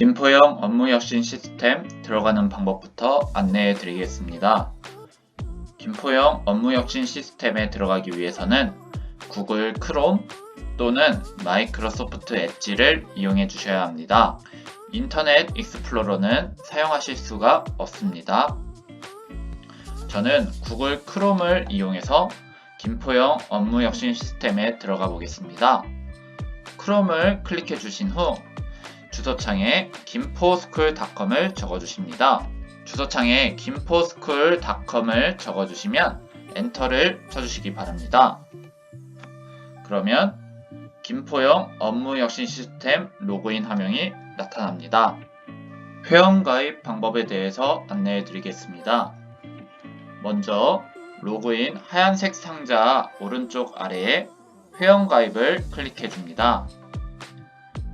김포형 업무혁신 시스템 들어가는 방법부터 안내해 드리겠습니다. 김포형 업무혁신 시스템에 들어가기 위해서는 구글 크롬 또는 마이크로소프트 엣지를 이용해 주셔야 합니다. 인터넷 익스플로러는 사용하실 수가 없습니다. 저는 구글 크롬을 이용해서 김포형 업무혁신 시스템에 들어가 보겠습니다. 크롬을 클릭해 주신 후 주소창에 김포스쿨닷컴을 적어주십니다. 주소창에 김포스쿨닷컴을 적어주시면 엔터를 쳐주시기 바랍니다. 그러면 김포형 업무혁신 시스템 로그인 화면이 나타납니다. 회원가입 방법에 대해서 안내해 드리겠습니다. 먼저 로그인 하얀색 상자 오른쪽 아래에 회원가입을 클릭해 줍니다.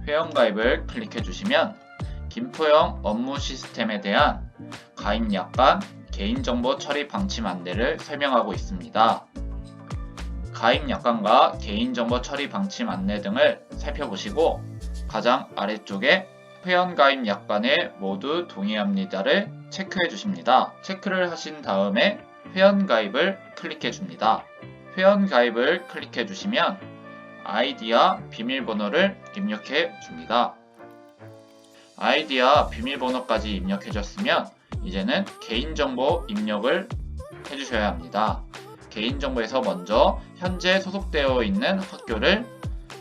회원가입을 클릭해 주시면 김포형 업무 시스템에 대한 가입약관, 개인정보 처리 방침 안내를 설명하고 있습니다. 가입약관과 개인정보 처리 방침 안내 등을 살펴보시고 가장 아래쪽에 회원가입 약관에 모두 동의합니다를 체크해 주십니다. 체크를 하신 다음에 회원가입을 클릭해 줍니다. 회원가입을 클릭해 주시면 아이디와 비밀번호를 입력해 줍니다. 아이디와 비밀번호까지 입력해 줬으면 이제는 개인정보 입력을 해주셔야 합니다. 개인정보에서 먼저 현재 소속되어 있는 학교를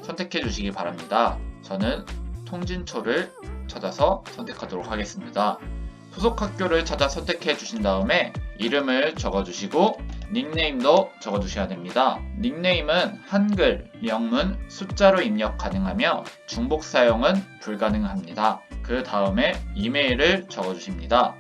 선택해 주시기 바랍니다. 저는 통진초를 찾아서 선택하도록 하겠습니다. 소속 학교를 찾아 선택해 주신 다음에 이름을 적어주시고 닉네임도 적어주셔야 됩니다. 닉네임은 한글, 영문, 숫자로 입력 가능하며 중복 사용은 불가능합니다. 그 다음에 이메일을 적어주십니다.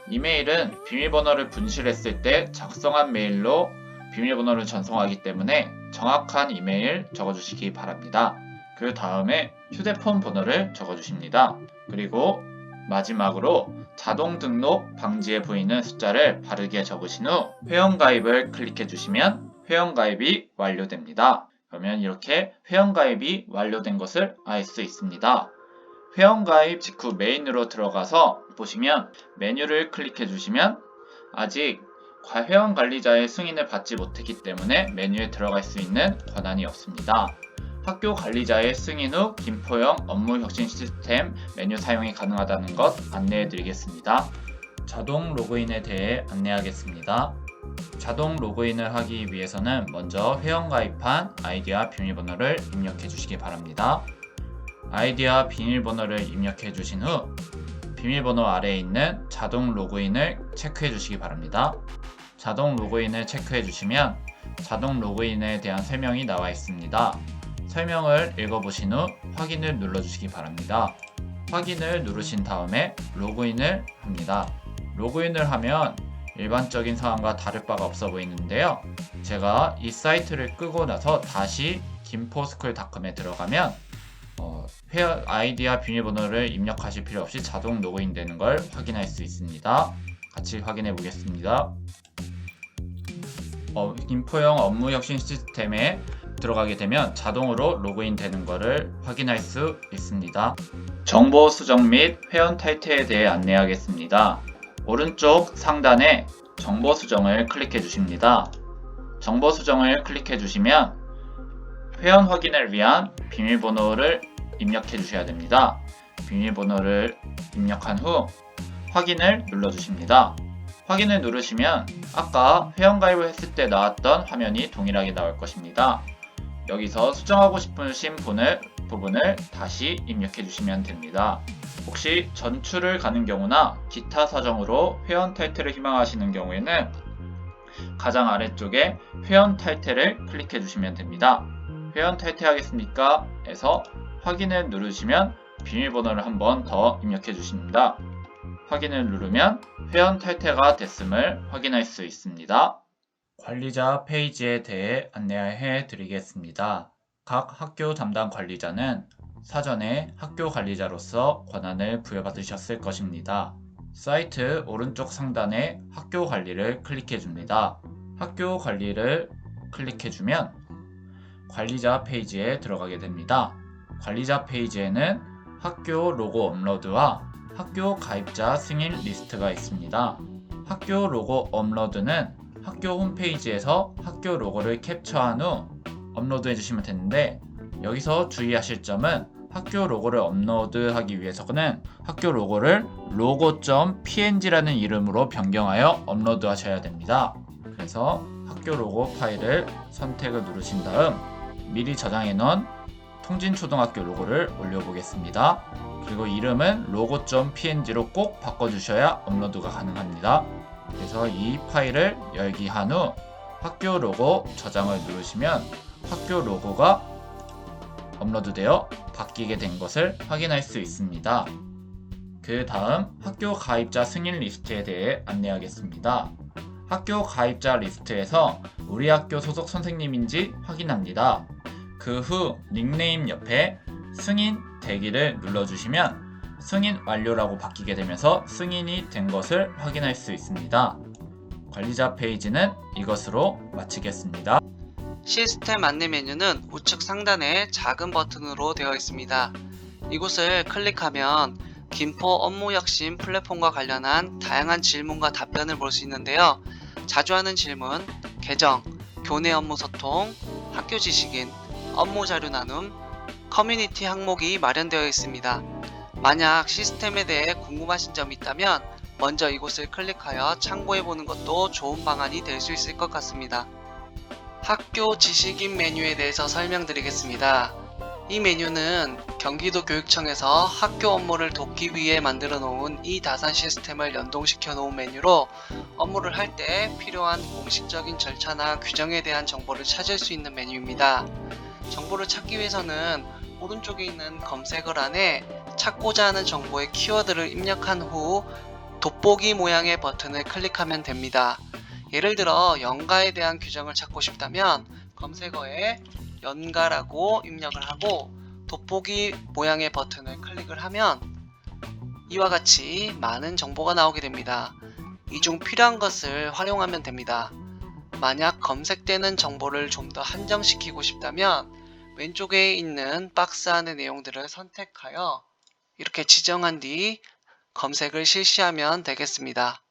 이메일은 비밀번호를 분실했을 때 작성한 메일로 비밀번호를 전송하기 때문에 정확한 이메일 적어주시기 바랍니다. 그 다음에 휴대폰 번호를 적어주십니다. 그리고 마지막으로 자동 등록 방지에 보이는 숫자를 바르게 적으신 후 회원가입을 클릭해 주시면 회원가입이 완료됩니다. 그러면 이렇게 회원가입이 완료된 것을 알 수 있습니다. 회원가입 직후 메인으로 들어가서 보시면 메뉴를 클릭해 주시면 아직 회원관리자의 승인을 받지 못했기 때문에 메뉴에 들어갈 수 있는 권한이 없습니다. 학교 관리자의 승인 후 김포형 업무혁신 시스템 메뉴 사용이 가능하다는 것 안내해 드리겠습니다. 자동 로그인에 대해 안내하겠습니다. 자동 로그인을 하기 위해서는 먼저 회원가입한 아이디와 비밀번호를 입력해 주시기 바랍니다. 아이디와 비밀번호를 입력해 주신 후 비밀번호 아래에 있는 자동 로그인을 체크해 주시기 바랍니다. 자동 로그인을 체크해 주시면 자동 로그인에 대한 설명이 나와 있습니다. 설명을 읽어보신 후 확인을 눌러주시기 바랍니다. 확인을 누르신 다음에 로그인을 합니다. 로그인을 하면 일반적인 상황과 다를 바가 없어 보이는데요. 제가 이 사이트를 끄고 나서 다시 김포스쿨닷컴에 들어가면 회원 아이디와 비밀번호를 입력하실 필요 없이 자동 로그인 되는 걸 확인할 수 있습니다. 같이 확인해 보겠습니다. 김포형 업무혁신 시스템에 들어가게 되면 자동으로 로그인 되는 것을 확인할 수 있습니다. 정보 수정 및 회원 탈퇴에 대해 안내하겠습니다. 오른쪽 상단에 정보 수정을 클릭해 주십니다. 정보 수정을 클릭해 주시면 회원 확인을 위한 비밀번호를 입력해 주셔야 됩니다. 비밀번호를 입력한 후 확인을 눌러 주십니다. 확인을 누르시면 아까 회원가입을 했을 때 나왔던 화면이 동일하게 나올 것입니다. 여기서 수정하고 싶으신 부분을 다시 입력해 주시면 됩니다. 혹시 전출을 가는 경우나 기타 사정으로 회원 탈퇴를 희망하시는 경우에는 가장 아래쪽에 회원 탈퇴를 클릭해 주시면 됩니다. 회원 탈퇴하겠습니까? 에서 확인을 누르시면 비밀번호를 한 번 더 입력해 주십니다. 확인을 누르면 회원 탈퇴가 됐음을 확인할 수 있습니다. 관리자 페이지에 대해 안내해 드리겠습니다. 각 학교 담당 관리자는 사전에 학교 관리자로서 권한을 부여받으셨을 것입니다. 사이트 오른쪽 상단에 학교 관리를 클릭해 줍니다. 학교 관리를 클릭해 주면 관리자 페이지에 들어가게 됩니다. 관리자 페이지에는 학교 로고 업로드와 학교 가입자 승인 리스트가 있습니다. 학교 로고 업로드는 학교 홈페이지에서 학교 로고를 캡처한 후 업로드 해주시면 되는데, 여기서 주의하실 점은 학교 로고를 업로드하기 위해서는 학교 로고를 logo.png라는 이름으로 변경하여 업로드 하셔야 됩니다. 그래서 학교 로고 파일을 선택을 누르신 다음 미리 저장해 놓은 통진초등학교 로고를 올려보겠습니다. 그리고 이름은 logo.png로 꼭 바꿔주셔야 업로드가 가능합니다. 그래서 이 파일을 열기 한 후 학교 로고 저장을 누르시면 학교 로고가 업로드되어 바뀌게 된 것을 확인할 수 있습니다. 그 다음 학교 가입자 승인 리스트에 대해 안내하겠습니다. 학교 가입자 리스트에서 우리 학교 소속 선생님인지 확인합니다. 그 후 닉네임 옆에 승인 대기를 눌러주시면 승인 완료라고 바뀌게 되면서 승인이 된 것을 확인할 수 있습니다. 관리자 페이지는 이것으로 마치겠습니다. 시스템 안내 메뉴는 우측 상단에 작은 버튼으로 되어 있습니다. 이곳을 클릭하면 김포 업무혁신 플랫폼과 관련한 다양한 질문과 답변을 볼 수 있는데요. 자주 하는 질문, 계정, 교내 업무 소통, 학교 지식인, 업무 자료 나눔, 커뮤니티 항목이 마련되어 있습니다. 만약 시스템에 대해 궁금하신 점이 있다면 먼저 이곳을 클릭하여 참고해보는 것도 좋은 방안이 될 수 있을 것 같습니다. 학교 지식인 메뉴에 대해서 설명드리겠습니다. 이 메뉴는 경기도 교육청에서 학교 업무를 돕기 위해 만들어 놓은 이 다산 시스템을 연동시켜 놓은 메뉴로 업무를 할 때 필요한 공식적인 절차나 규정에 대한 정보를 찾을 수 있는 메뉴입니다. 정보를 찾기 위해서는 오른쪽에 있는 검색어란에 찾고자 하는 정보의 키워드를 입력한 후 돋보기 모양의 버튼을 클릭하면 됩니다. 예를 들어 연가에 대한 규정을 찾고 싶다면 검색어에 연가라고 입력을 하고 돋보기 모양의 버튼을 클릭을 하면 이와 같이 많은 정보가 나오게 됩니다. 이 중 필요한 것을 활용하면 됩니다. 만약 검색되는 정보를 좀 더 한정시키고 싶다면 왼쪽에 있는 박스 안의 내용들을 선택하여 이렇게 지정한 뒤 검색을 실시하면 되겠습니다.